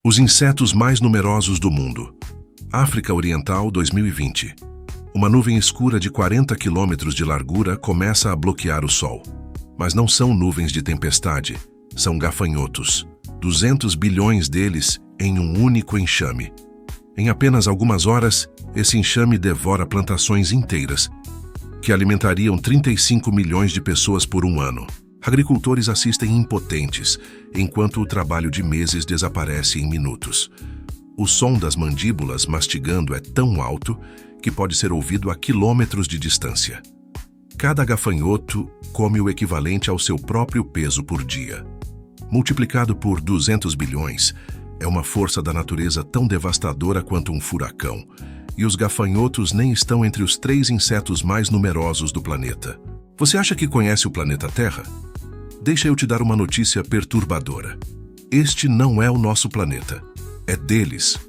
Os insetos mais numerosos do mundo. África Oriental 2020. Uma nuvem escura de 40 quilômetros de largura começa a bloquear o sol. Mas não são nuvens de tempestade, são gafanhotos. 200 bilhões deles em um único enxame. Em apenas algumas horas, esse enxame devora plantações inteiras, que alimentariam 35 milhões de pessoas por um ano. Agricultores assistem impotentes, enquanto o trabalho de meses desaparece em minutos. O som das mandíbulas mastigando é tão alto que pode ser ouvido a quilômetros de distância. Cada gafanhoto come o equivalente ao seu próprio peso por dia. Multiplicado por 200 bilhões, é uma força da natureza tão devastadora quanto um furacão, e os gafanhotos nem estão entre os 3 insetos mais numerosos do planeta. Você acha que conhece o planeta Terra? Deixa eu te dar uma notícia perturbadora. Este não é o nosso planeta, é deles.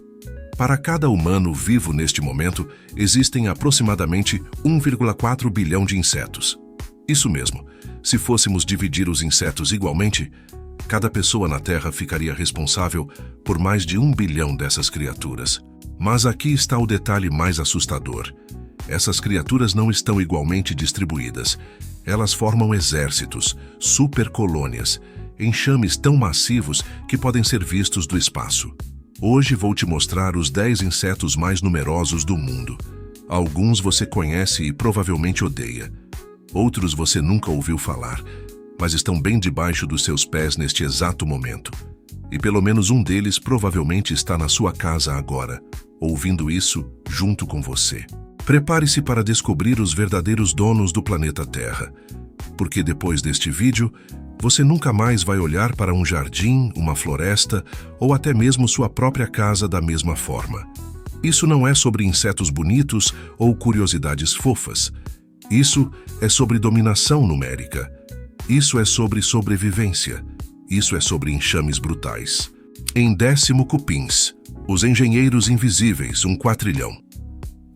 Para cada humano vivo neste momento, existem aproximadamente 1,4 bilhão de insetos. Isso mesmo, se fôssemos dividir os insetos igualmente, cada pessoa na Terra ficaria responsável por mais de 1 bilhão dessas criaturas. Mas aqui está o detalhe mais assustador. Essas criaturas não estão igualmente distribuídas. Elas formam exércitos, supercolônias, enxames tão massivos que podem ser vistos do espaço. Hoje vou te mostrar os 10 insetos mais numerosos do mundo. Alguns você conhece e provavelmente odeia. Outros você nunca ouviu falar, mas estão bem debaixo dos seus pés neste exato momento. E pelo menos um deles provavelmente está na sua casa agora, ouvindo isso junto com você. Prepare-se para descobrir os verdadeiros donos do planeta Terra, porque depois deste vídeo, você nunca mais vai olhar para um jardim, uma floresta ou até mesmo sua própria casa da mesma forma. Isso não é sobre insetos bonitos ou curiosidades fofas. Isso é sobre dominação numérica. Isso é sobre sobrevivência. Isso é sobre enxames brutais. Em 10º, cupins, os engenheiros invisíveis, um quatrilhão.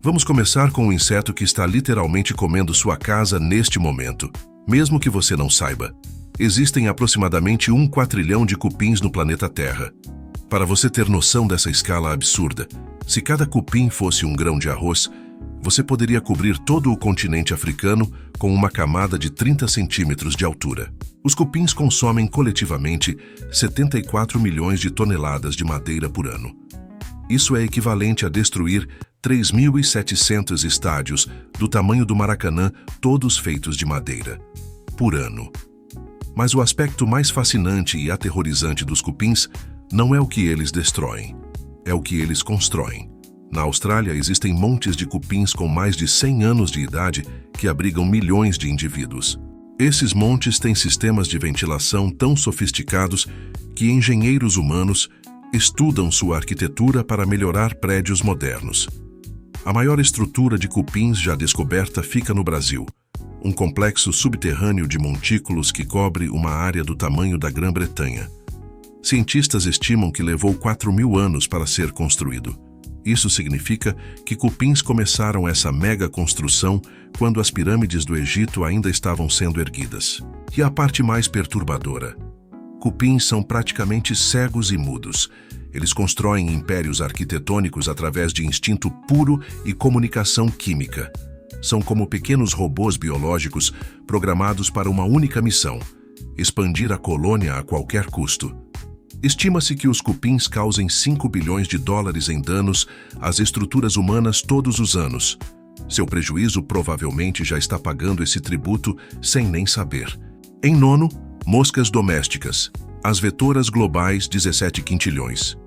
Vamos começar com um inseto que está literalmente comendo sua casa neste momento. Mesmo que você não saiba, existem aproximadamente 1 quatrilhão de cupins no planeta Terra. Para você ter noção dessa escala absurda, se cada cupim fosse um grão de arroz, você poderia cobrir todo o continente africano com uma camada de 30 centímetros de altura. Os cupins consomem coletivamente 74 milhões de toneladas de madeira por ano. Isso é equivalente a destruir 3.700 estádios do tamanho do Maracanã, todos feitos de madeira, por ano. Mas o aspecto mais fascinante e aterrorizante dos cupins não é o que eles destroem, é o que eles constroem. Na Austrália existem montes de cupins com mais de 100 anos de idade que abrigam milhões de indivíduos. Esses montes têm sistemas de ventilação tão sofisticados que engenheiros humanos estudam sua arquitetura para melhorar prédios modernos. A maior estrutura de cupins já descoberta fica no Brasil, um complexo subterrâneo de montículos que cobre uma área do tamanho da Grã-Bretanha. Cientistas estimam que levou 4.000 anos para ser construído. Isso significa que cupins começaram essa mega construção quando as pirâmides do Egito ainda estavam sendo erguidas. E a parte mais perturbadora: cupins são praticamente cegos e mudos. Eles constroem impérios arquitetônicos através de instinto puro e comunicação química. São como pequenos robôs biológicos programados para uma única missão: expandir a colônia a qualquer custo. Estima-se que os cupins causem 5 bilhões de dólares em danos às estruturas humanas todos os anos. Seu prejuízo provavelmente já está pagando esse tributo sem nem saber. Em 9º, moscas domésticas, as vetoras globais 17 quintilhões.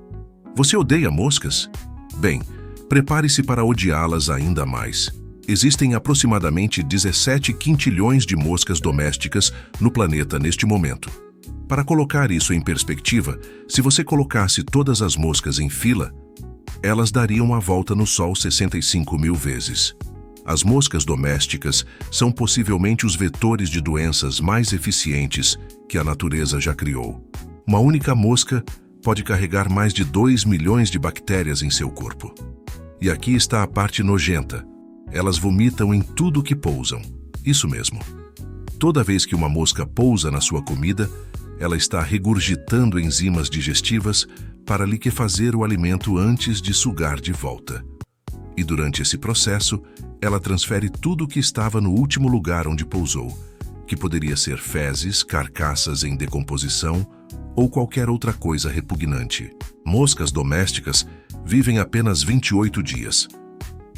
Você odeia moscas? Bem, prepare-se para odiá-las ainda mais. Existem aproximadamente 17 quintilhões de moscas domésticas no planeta neste momento. Para colocar isso em perspectiva, se você colocasse todas as moscas em fila, elas dariam a volta no Sol 65.000 vezes. As moscas domésticas são possivelmente os vetores de doenças mais eficientes que a natureza já criou. Uma única mosca pode carregar mais de 2 milhões de bactérias em seu corpo. E aqui está a parte nojenta. Elas vomitam em tudo que pousam. Isso mesmo. Toda vez que uma mosca pousa na sua comida, ela está regurgitando enzimas digestivas para liquefazer o alimento antes de sugar de volta. E durante esse processo, ela transfere tudo o que estava no último lugar onde pousou, que poderia ser fezes, carcaças em decomposição ou qualquer outra coisa repugnante. Moscas domésticas vivem apenas 28 dias.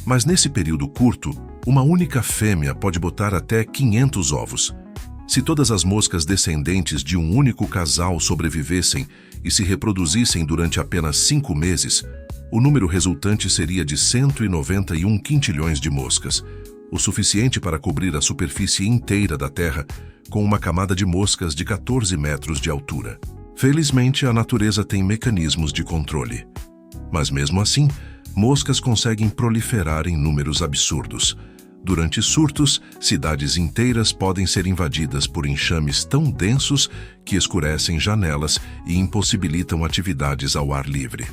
Mas nesse período curto, uma única fêmea pode botar até 500 ovos. Se todas as moscas descendentes de um único casal sobrevivessem e se reproduzissem durante apenas 5 meses, o número resultante seria de 191 quintilhões de moscas, o suficiente para cobrir a superfície inteira da Terra com uma camada de moscas de 14 metros de altura. Felizmente, a natureza tem mecanismos de controle. Mas mesmo assim, moscas conseguem proliferar em números absurdos. Durante surtos, cidades inteiras podem ser invadidas por enxames tão densos que escurecem janelas e impossibilitam atividades ao ar livre.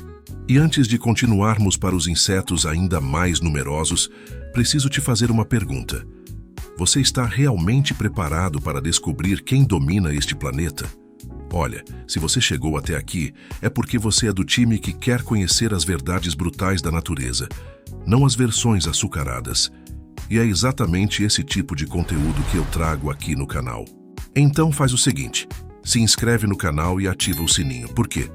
E antes de continuarmos para os insetos ainda mais numerosos, preciso te fazer uma pergunta. Você está realmente preparado para descobrir quem domina este planeta? Olha, se você chegou até aqui, é porque você é do time que quer conhecer as verdades brutais da natureza, não as versões açucaradas. E é exatamente esse tipo de conteúdo que eu trago aqui no canal. Então faz o seguinte, se inscreve no canal e ativa o sininho. Por quê?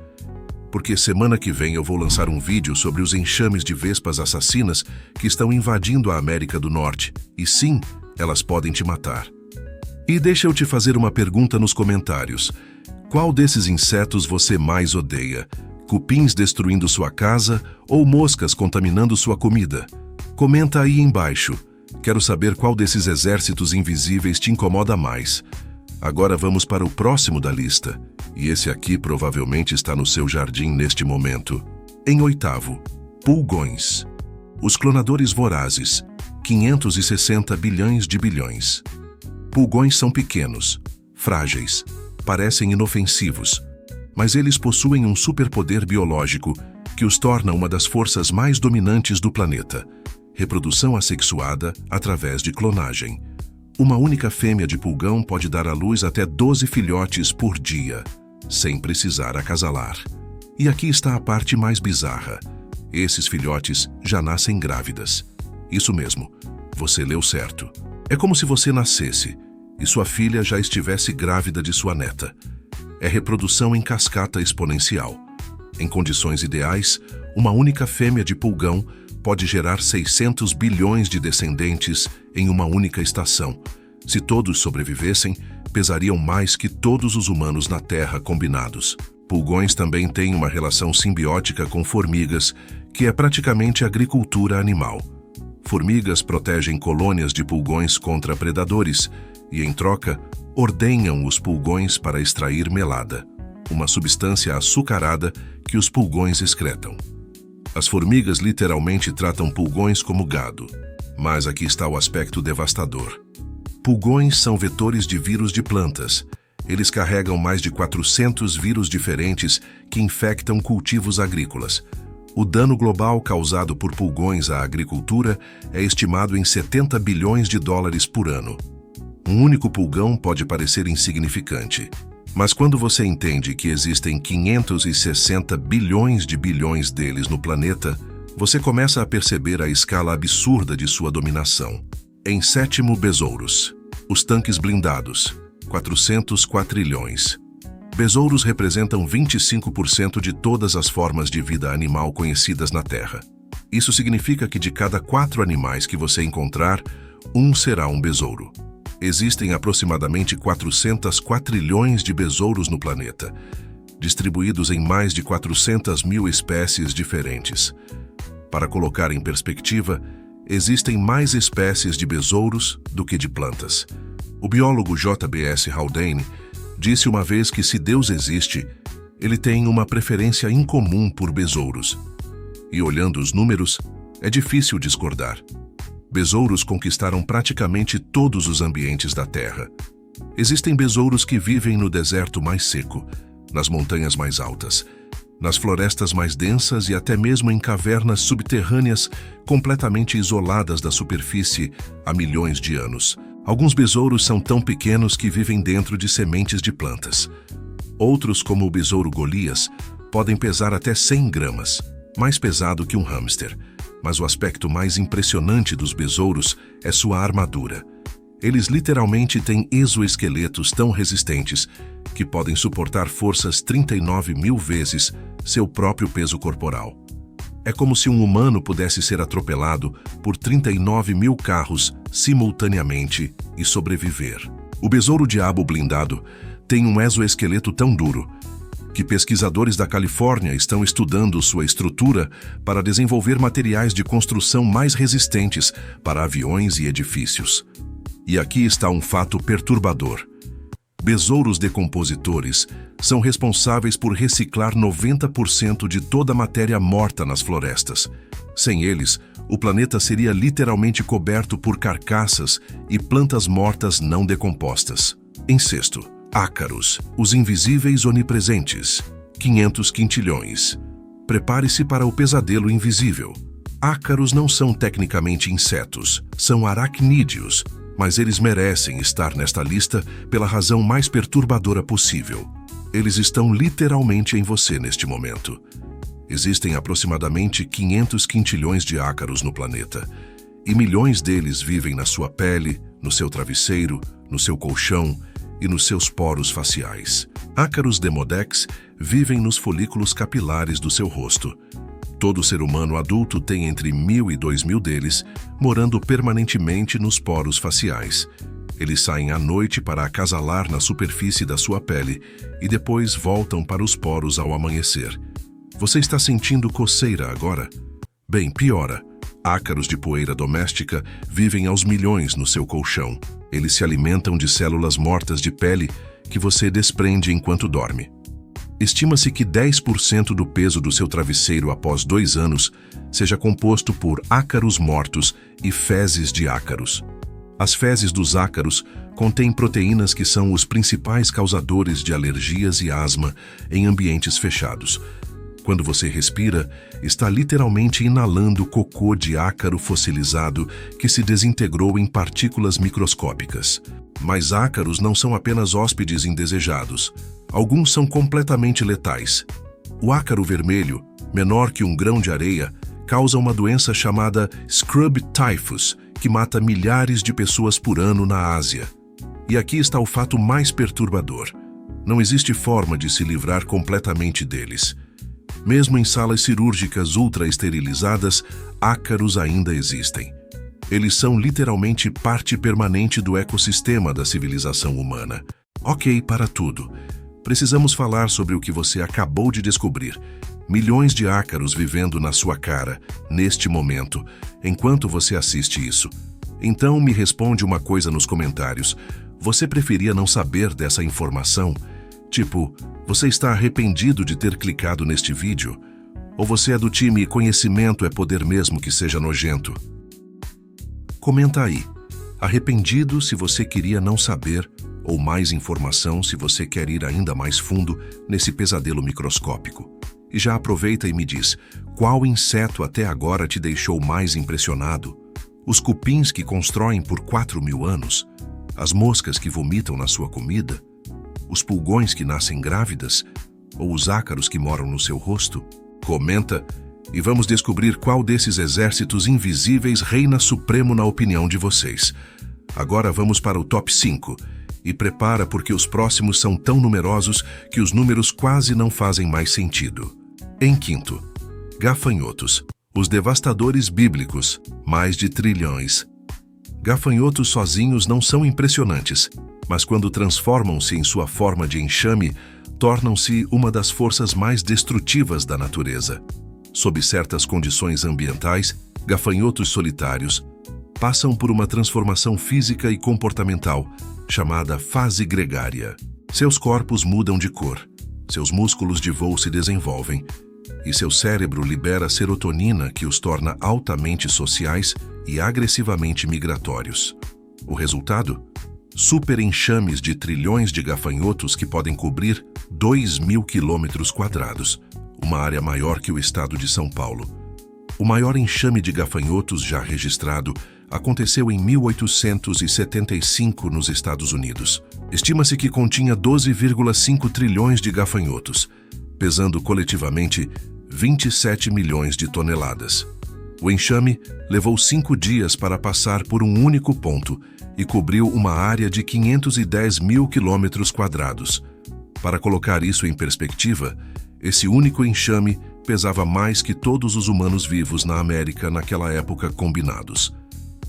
Porque semana que vem eu vou lançar um vídeo sobre os enxames de vespas assassinas que estão invadindo a América do Norte. E sim, elas podem te matar. E deixa eu te fazer uma pergunta nos comentários. Qual desses insetos você mais odeia? Cupins destruindo sua casa ou moscas contaminando sua comida? Comenta aí embaixo. Quero saber qual desses exércitos invisíveis te incomoda mais. Agora vamos para o próximo da lista. E esse aqui provavelmente está no seu jardim neste momento. Em oitavo, pulgões. Os clonadores vorazes, 560 bilhões de bilhões. Pulgões são pequenos, frágeis, parecem inofensivos, mas eles possuem um superpoder biológico que os torna uma das forças mais dominantes do planeta. Reprodução assexuada através de clonagem. Uma única fêmea de pulgão pode dar à luz até 12 filhotes por dia, sem precisar acasalar. E aqui está a parte mais bizarra. Esses filhotes já nascem grávidas. Isso mesmo, você leu certo. É como se você nascesse e sua filha já estivesse grávida de sua neta. É reprodução em cascata exponencial. Em condições ideais, uma única fêmea de pulgão pode gerar 600 bilhões de descendentes em uma única estação. Se todos sobrevivessem, pesariam mais que todos os humanos na Terra combinados. Pulgões também têm uma relação simbiótica com formigas, que é praticamente agricultura animal. Formigas protegem colônias de pulgões contra predadores e, em troca, ordenham os pulgões para extrair melada, uma substância açucarada que os pulgões excretam. As formigas literalmente tratam pulgões como gado, mas aqui está o aspecto devastador. Pulgões são vetores de vírus de plantas. Eles carregam mais de 400 vírus diferentes que infectam cultivos agrícolas. O dano global causado por pulgões à agricultura é estimado em 70 bilhões de dólares por ano. Um único pulgão pode parecer insignificante, mas quando você entende que existem 560 bilhões deles no planeta, você começa a perceber a escala absurda de sua dominação. Em sétimo, besouros. Os tanques blindados, 400 quatrilhões. Besouros representam 25% de todas as formas de vida animal conhecidas na Terra. Isso significa que de cada 4 animais que você encontrar, um será um besouro. Existem aproximadamente 400 quatrilhões de besouros no planeta, distribuídos em mais de 400 mil espécies diferentes. Para colocar em perspectiva, existem mais espécies de besouros do que de plantas. O biólogo J.B.S. Haldane disse uma vez que se Deus existe, ele tem uma preferência incomum por besouros. E olhando os números, é difícil discordar. Besouros conquistaram praticamente todos os ambientes da Terra. Existem besouros que vivem no deserto mais seco, nas montanhas mais altas, nas florestas mais densas e até mesmo em cavernas subterrâneas completamente isoladas da superfície há milhões de anos. Alguns besouros são tão pequenos que vivem dentro de sementes de plantas. Outros, como o besouro Golias, Podem pesar até 100 gramas, mais pesado que um hamster. Mas o aspecto mais impressionante dos besouros é sua armadura. Eles literalmente têm exoesqueletos tão resistentes que podem suportar forças 39.000 vezes seu próprio peso corporal. É como se um humano pudesse ser atropelado por 39.000 carros simultaneamente e sobreviver. O besouro-diabo blindado tem um exoesqueleto tão duro que pesquisadores da Califórnia estão estudando sua estrutura para desenvolver materiais de construção mais resistentes para aviões e edifícios. E aqui está um fato perturbador. Besouros decompositores são responsáveis por reciclar 90% de toda a matéria morta nas florestas. Sem eles, o planeta seria literalmente coberto por carcaças e plantas mortas não decompostas. Em sexto, ácaros, os invisíveis onipresentes, 500 quintilhões. Prepare-se para o pesadelo invisível. Ácaros não são tecnicamente insetos, são aracnídeos, mas eles merecem estar nesta lista pela razão mais perturbadora possível. Eles estão literalmente em você neste momento. Existem aproximadamente 500 quintilhões de ácaros no planeta, e milhões deles vivem na sua pele, no seu travesseiro, no seu colchão e nos seus poros faciais. Ácaros demodex vivem nos folículos capilares do seu rosto. Todo ser humano adulto tem entre 1.000 e 2.000 deles, morando permanentemente nos poros faciais. Eles saem à noite para acasalar na superfície da sua pele e depois voltam para os poros ao amanhecer. Você está sentindo coceira agora? Bem, piora. Ácaros de poeira doméstica vivem aos milhões no seu colchão. Eles se alimentam de células mortas de pele que você desprende enquanto dorme. Estima-se que 10% do peso do seu travesseiro após 2 anos seja composto por ácaros mortos e fezes de ácaros. As fezes dos ácaros contêm proteínas que são os principais causadores de alergias e asma em ambientes fechados. Quando você respira, está literalmente inalando cocô de ácaro fossilizado que se desintegrou em partículas microscópicas. Mas ácaros não são apenas hóspedes indesejados. Alguns são completamente letais. O ácaro vermelho, menor que um grão de areia, causa uma doença chamada Scrub Typhus, que mata milhares de pessoas por ano na Ásia. E aqui está o fato mais perturbador. Não existe forma de se livrar completamente deles. Mesmo em salas cirúrgicas ultra-esterilizadas, ácaros ainda existem. Eles são literalmente parte permanente do ecossistema da civilização humana. Ok, para tudo. Precisamos falar sobre o que você acabou de descobrir. Milhões de ácaros vivendo na sua cara, neste momento, enquanto você assiste isso. Então me responde uma coisa nos comentários. Você preferia não saber dessa informação? Tipo, você está arrependido de ter clicado neste vídeo? Ou você é do time conhecimento é poder mesmo que seja nojento? Comenta aí. Arrependido se você queria não saber, ou mais informação se você quer ir ainda mais fundo nesse pesadelo microscópico. E já aproveita e me diz, qual inseto até agora te deixou mais impressionado? Os cupins que constroem por 4.000 anos? As moscas que vomitam na sua comida? Os pulgões que nascem grávidas? Ou os ácaros que moram no seu rosto? Comenta e vamos descobrir qual desses exércitos invisíveis reina supremo na opinião de vocês. Agora vamos para o top 5. E prepara porque os próximos são tão numerosos que os números quase não fazem mais sentido. Em quinto, gafanhotos, os devastadores bíblicos, mais de trilhões. Gafanhotos sozinhos não são impressionantes, mas quando transformam-se em sua forma de enxame, tornam-se uma das forças mais destrutivas da natureza. Sob certas condições ambientais, gafanhotos solitários passam por uma transformação física e comportamental, chamada fase gregária. Seus corpos mudam de cor, seus músculos de voo se desenvolvem, e seu cérebro libera serotonina que os torna altamente sociais e agressivamente migratórios. O resultado? Super enxames de trilhões de gafanhotos que podem cobrir 2.000 km², uma área maior que o estado de São Paulo. O maior enxame de gafanhotos já registrado aconteceu em 1875 nos Estados Unidos. Estima-se que continha 12,5 trilhões de gafanhotos. pesando coletivamente 27 milhões de toneladas. O enxame levou 5 dias para passar por um único ponto e cobriu uma área de 510 mil quilômetros quadrados. Para colocar isso em perspectiva, esse único enxame pesava mais que todos os humanos vivos na América naquela época combinados.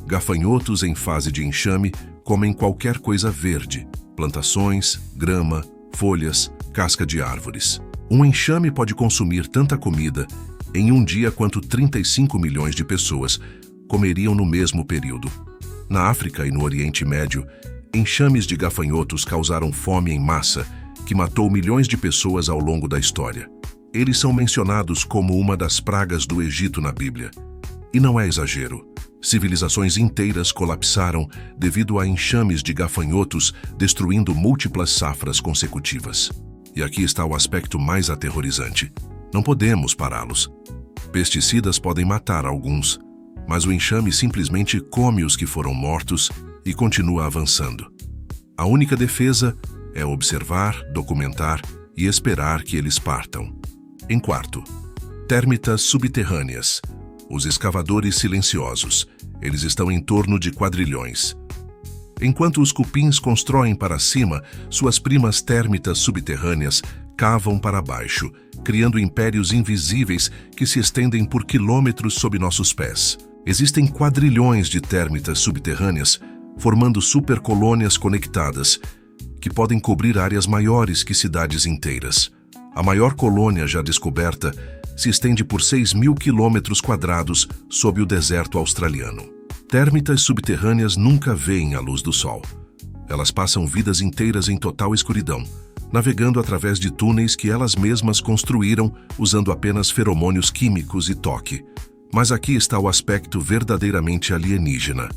Gafanhotos em fase de enxame comem qualquer coisa verde, plantações, grama, folhas, casca de árvores. Um enxame pode consumir tanta comida em um dia quanto 35 milhões de pessoas comeriam no mesmo período. Na África e no Oriente Médio, enxames de gafanhotos causaram fome em massa que matou milhões de pessoas ao longo da história. Eles são mencionados como uma das pragas do Egito na Bíblia. E não é exagero. Civilizações inteiras colapsaram devido a enxames de gafanhotos destruindo múltiplas safras consecutivas. E aqui está o aspecto mais aterrorizante. Não podemos pará-los. Pesticidas podem matar alguns, mas o enxame simplesmente come os que foram mortos e continua avançando. A única defesa é observar, documentar e esperar que eles partam. Em quarto, térmitas subterrâneas. Os escavadores silenciosos. Eles estão em torno de quadrilhões. Enquanto os cupins constroem para cima, suas primas térmitas subterrâneas cavam para baixo, criando impérios invisíveis que se estendem por quilômetros sob nossos pés. Existem quadrilhões de térmitas subterrâneas, formando supercolônias conectadas, que podem cobrir áreas maiores que cidades inteiras. A maior colônia já descoberta se estende por 6.000 quilômetros quadrados sob o deserto australiano. Térmitas subterrâneas nunca veem a luz do sol. Elas passam vidas inteiras em total escuridão, navegando através de túneis que elas mesmas construíram usando apenas feromônios químicos e toque. Mas aqui está o aspecto verdadeiramente alienígena.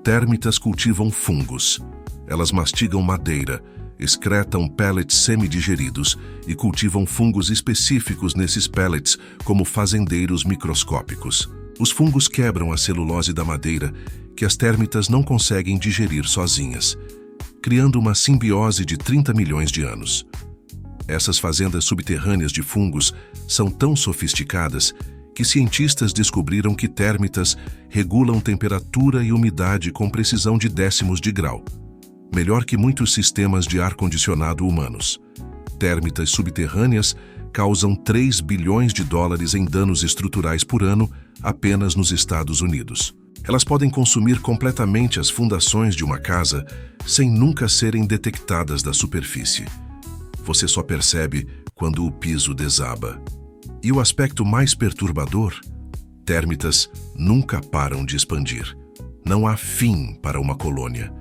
Térmitas cultivam fungos. Elas mastigam madeira, excretam pellets semidigeridos e cultivam fungos específicos nesses pellets como fazendeiros microscópicos. Os fungos quebram a celulose da madeira que as térmitas não conseguem digerir sozinhas, criando uma simbiose de 30 milhões de anos. Essas fazendas subterrâneas de fungos são tão sofisticadas que cientistas descobriram que térmitas regulam temperatura e umidade com precisão de décimos de grau, melhor que muitos sistemas de ar-condicionado humanos. Térmitas subterrâneas causam 3 bilhões de dólares em danos estruturais por ano apenas nos Estados Unidos. Elas podem consumir completamente as fundações de uma casa sem nunca serem detectadas da superfície. Você só percebe quando o piso desaba. E o aspecto mais perturbador? Térmitas nunca param de expandir. Não há fim para uma colônia.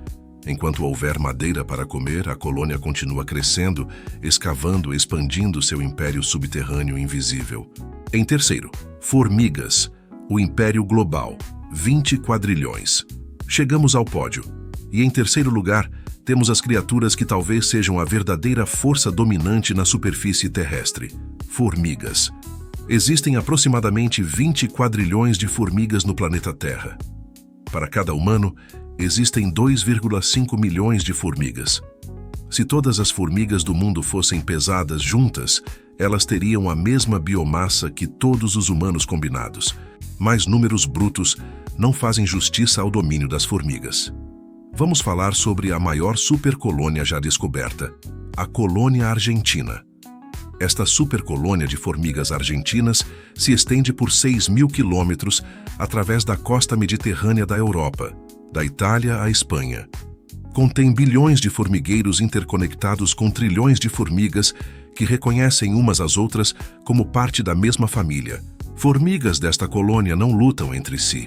Enquanto houver madeira para comer, a colônia continua crescendo, escavando e expandindo seu império subterrâneo invisível. Em terceiro, formigas, o império global, 20 quadrilhões. Chegamos ao pódio. E em terceiro lugar, temos as criaturas que talvez sejam a verdadeira força dominante na superfície terrestre. Formigas. Existem aproximadamente 20 quadrilhões de formigas no planeta Terra. Para cada humano, existem 2,5 milhões de formigas. Se todas as formigas do mundo fossem pesadas juntas, elas teriam a mesma biomassa que todos os humanos combinados. Mas números brutos não fazem justiça ao domínio das formigas. Vamos falar sobre a maior supercolônia já descoberta, a colônia argentina. Esta supercolônia de formigas argentinas se estende por 6.000 quilômetros através da costa mediterrânea da Europa, da Itália à Espanha. Contém bilhões de formigueiros interconectados com trilhões de formigas que reconhecem umas às outras como parte da mesma família. Formigas desta colônia não lutam entre si.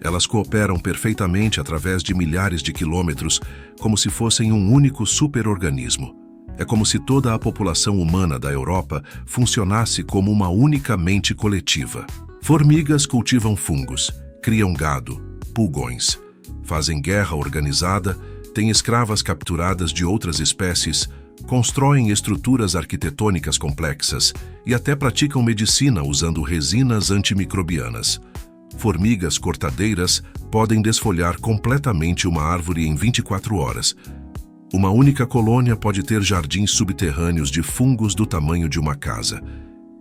Elas cooperam perfeitamente através de milhares de quilômetros, como se fossem um único superorganismo. É como se toda a população humana da Europa funcionasse como uma única mente coletiva. Formigas cultivam fungos, criam gado, pulgões, fazem guerra organizada, têm escravas capturadas de outras espécies, constroem estruturas arquitetônicas complexas e até praticam medicina usando resinas antimicrobianas. Formigas cortadeiras podem desfolhar completamente uma árvore em 24 horas. Uma única colônia pode ter jardins subterrâneos de fungos do tamanho de uma casa.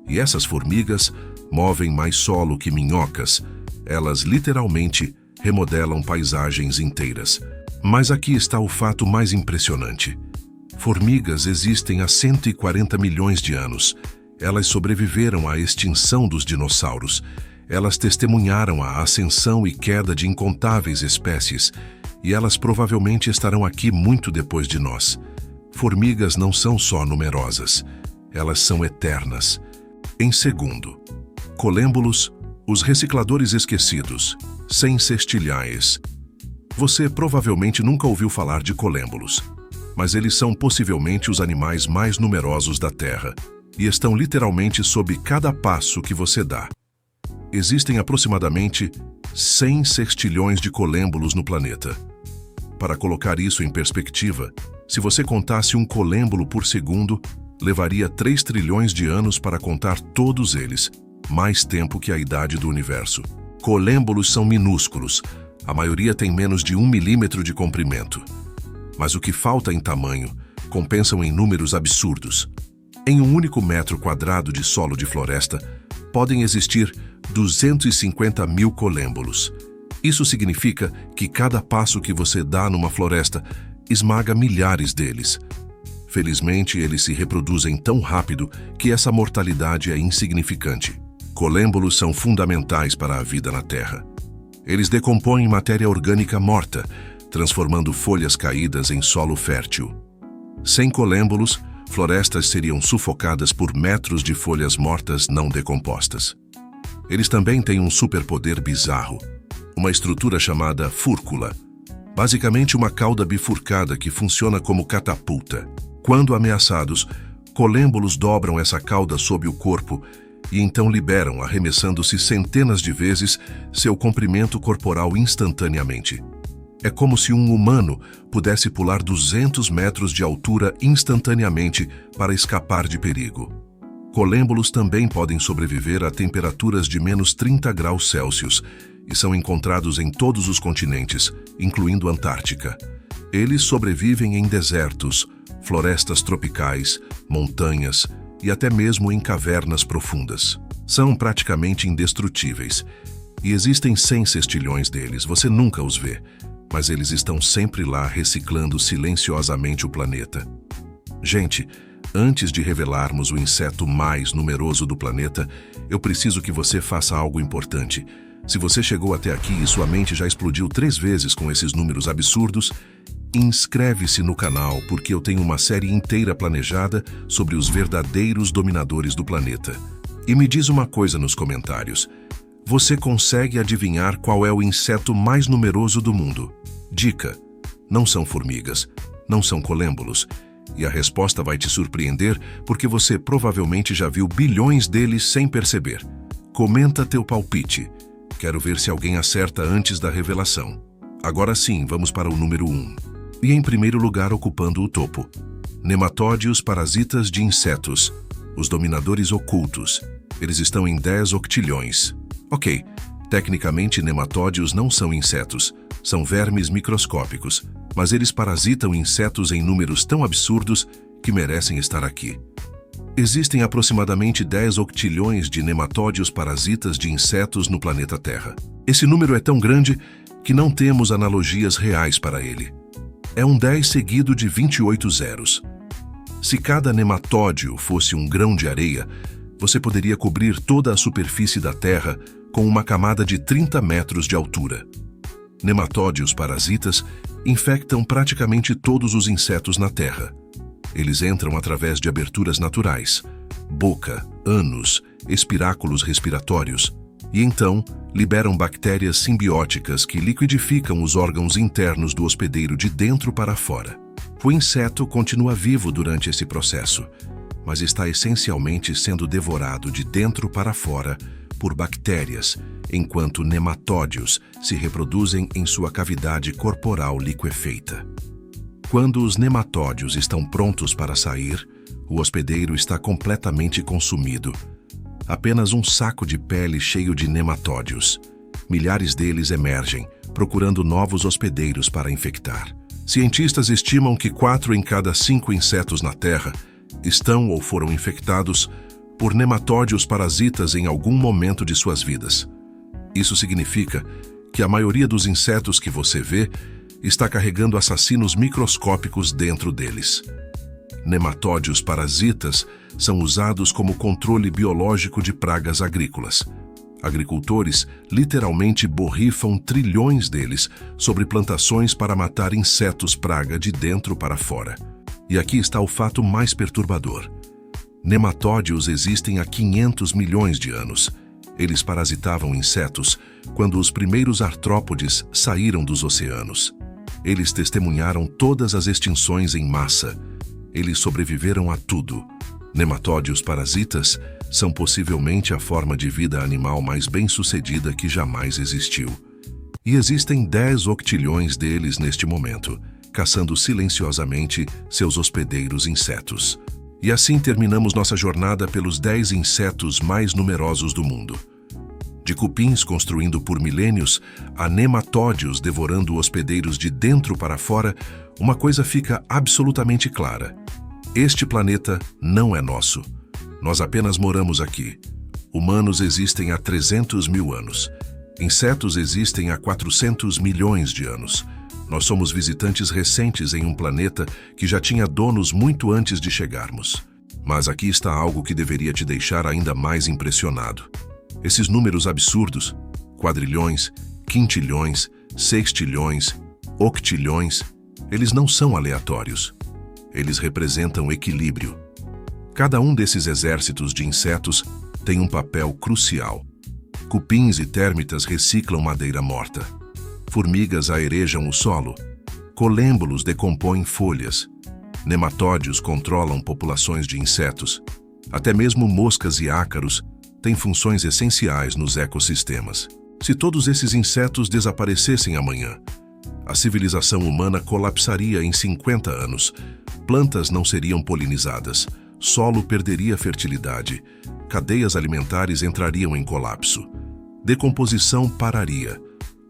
E essas formigas movem mais solo que minhocas. Elas literalmente remodelam paisagens inteiras. Mas aqui está o fato mais impressionante. Formigas existem há 140 milhões de anos. Elas sobreviveram à extinção dos dinossauros. Elas testemunharam a ascensão e queda de incontáveis espécies. E elas provavelmente estarão aqui muito depois de nós. Formigas não são só numerosas. Elas são eternas. Em segundo, colêmbolos, os recicladores esquecidos, sem cestilhaes. Você provavelmente nunca ouviu falar de colêmbolos, mas eles são possivelmente os animais mais numerosos da Terra e estão literalmente sob cada passo que você dá. Existem aproximadamente 100 sextilhões de colêmbolos no planeta. Para colocar isso em perspectiva, se você contasse um colêmbolo por segundo, levaria 3 trilhões de anos para contar todos eles, mais tempo que a idade do universo. Colêmbolos são minúsculos, a maioria tem menos de 1 milímetro de comprimento. Mas o que falta em tamanho, compensam em números absurdos. Em um único metro quadrado de solo de floresta, podem existir 250 mil colêmbolos. Isso significa que cada passo que você dá numa floresta esmaga milhares deles. Felizmente, eles se reproduzem tão rápido que essa mortalidade é insignificante. Colêmbolos são fundamentais para a vida na Terra. Eles decompõem matéria orgânica morta, transformando folhas caídas em solo fértil. Sem colêmbolos, florestas seriam sufocadas por metros de folhas mortas não decompostas. Eles também têm um superpoder bizarro, uma estrutura chamada fúrcula, basicamente uma cauda bifurcada que funciona como catapulta. Quando ameaçados, colêmbolos dobram essa cauda sob o corpo e então liberam, arremessando-se centenas de vezes seu comprimento corporal instantaneamente. É como se um humano pudesse pular 200 metros de altura instantaneamente para escapar de perigo. Colêmbolos também podem sobreviver a temperaturas de menos 30 graus Celsius e são encontrados em todos os continentes, incluindo a Antártica. Eles sobrevivem em desertos, florestas tropicais, montanhas e até mesmo em cavernas profundas. São praticamente indestrutíveis. E existem 100 sextilhões deles, você nunca os vê, mas eles estão sempre lá reciclando silenciosamente o planeta. Gente, antes de revelarmos o inseto mais numeroso do planeta, eu preciso que você faça algo importante. Se você chegou até aqui e sua mente já explodiu 3 vezes com esses números absurdos, inscreve-se no canal porque eu tenho uma série inteira planejada sobre os verdadeiros dominadores do planeta. E me diz uma coisa nos comentários. Você consegue adivinhar qual é o inseto mais numeroso do mundo? Dica: não são formigas, não são colêmbolos. E a resposta vai te surpreender porque você provavelmente já viu bilhões deles sem perceber. Comenta teu palpite. Quero ver se alguém acerta antes da revelação. Agora sim, vamos para o número 1. E em primeiro lugar, ocupando o topo, nematódios parasitas de insetos, os dominadores ocultos. Eles estão em 10 octilhões. Ok, tecnicamente nematódios não são insetos, são vermes microscópicos, mas eles parasitam insetos em números tão absurdos que merecem estar aqui. Existem aproximadamente 10 octilhões de nematódios parasitas de insetos no planeta Terra. Esse número é tão grande que não temos analogias reais para ele. É um 10 seguido de 28 zeros. Se cada nematódio fosse um grão de areia, você poderia cobrir toda a superfície da Terra com uma camada de 30 metros de altura. Nematódios parasitas infectam praticamente todos os insetos na Terra. Eles entram através de aberturas naturais, boca, ânus, espiráculos respiratórios, e então liberam bactérias simbióticas que liquidificam os órgãos internos do hospedeiro de dentro para fora. O inseto continua vivo durante esse processo, mas está essencialmente sendo devorado de dentro para fora por bactérias, enquanto nematódios se reproduzem em sua cavidade corporal liquefeita. Quando os nematódios estão prontos para sair, o hospedeiro está completamente consumido. Apenas um saco de pele cheio de nematódios. Milhares deles emergem, procurando novos hospedeiros para infectar. Cientistas estimam que 4 em cada 5 insetos na Terra estão ou foram infectados por nematódios parasitas em algum momento de suas vidas. Isso significa que a maioria dos insetos que você vê está carregando assassinos microscópicos dentro deles. Nematódios parasitas são usados como controle biológico de pragas agrícolas. Agricultores literalmente borrifam trilhões deles sobre plantações para matar insetos praga de dentro para fora. E aqui está o fato mais perturbador. Nematódios existem há 500 milhões de anos. Eles parasitavam insetos quando os primeiros artrópodes saíram dos oceanos. Eles testemunharam todas as extinções em massa. Eles sobreviveram a tudo. Nematódios parasitas são possivelmente a forma de vida animal mais bem-sucedida que jamais existiu. E existem 10 octilhões deles neste momento, caçando silenciosamente seus hospedeiros insetos. E assim terminamos nossa jornada pelos 10 insetos mais numerosos do mundo. De cupins construindo por milênios a nematódios devorando hospedeiros de dentro para fora, uma coisa fica absolutamente clara. Este planeta não é nosso. Nós apenas moramos aqui. Humanos existem há 300 mil anos. Insetos existem há 400 milhões de anos. Nós somos visitantes recentes em um planeta que já tinha donos muito antes de chegarmos. Mas aqui está algo que deveria te deixar ainda mais impressionado. Esses números absurdos, quadrilhões, quintilhões, sextilhões, octilhões, eles não são aleatórios. Eles representam equilíbrio. Cada um desses exércitos de insetos tem um papel crucial. Cupins e térmitas reciclam madeira morta. Formigas aerejam o solo. Colêmbolos decompõem folhas. Nematódios controlam populações de insetos. Até mesmo moscas e ácaros têm funções essenciais nos ecossistemas. Se todos esses insetos desaparecessem amanhã, a civilização humana colapsaria em 50 anos. Plantas não seriam polinizadas. Solo perderia fertilidade, cadeias alimentares entrariam em colapso, decomposição pararia.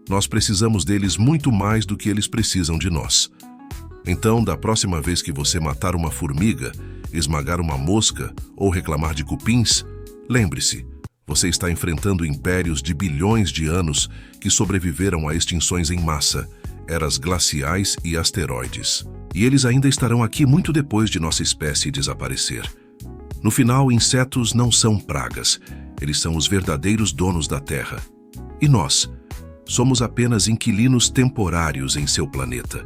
Nós precisamos deles muito mais do que eles precisam de nós. Então, da próxima vez que você matar uma formiga, esmagar uma mosca ou reclamar de cupins, lembre-se, você está enfrentando impérios de bilhões de anos que sobreviveram a extinções em massa, eras glaciais e asteroides. E eles ainda estarão aqui muito depois de nossa espécie desaparecer. No final, insetos não são pragas. Eles são os verdadeiros donos da Terra. E nós? Somos apenas inquilinos temporários em seu planeta.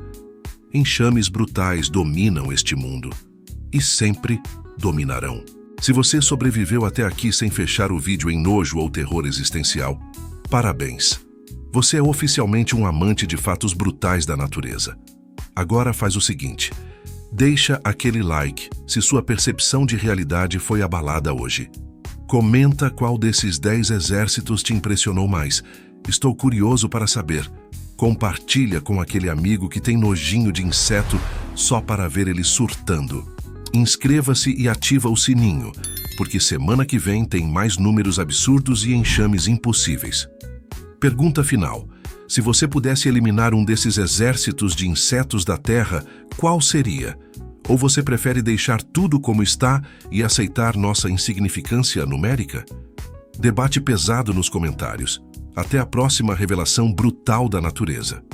Enxames brutais dominam este mundo. E sempre dominarão. Se você sobreviveu até aqui sem fechar o vídeo em nojo ou terror existencial, parabéns. Você é oficialmente um amante de fatos brutais da natureza. Agora faz o seguinte, deixa aquele like se sua percepção de realidade foi abalada hoje. Comenta qual desses 10 exércitos te impressionou mais. Estou curioso para saber. Compartilha com aquele amigo que tem nojinho de inseto só para ver ele surtando. Inscreva-se e ativa o sininho, porque semana que vem tem mais números absurdos e enxames impossíveis. Pergunta final. Se você pudesse eliminar um desses exércitos de insetos da Terra, qual seria? Ou você prefere deixar tudo como está e aceitar nossa insignificância numérica? Debate pesado nos comentários. Até a próxima revelação brutal da natureza.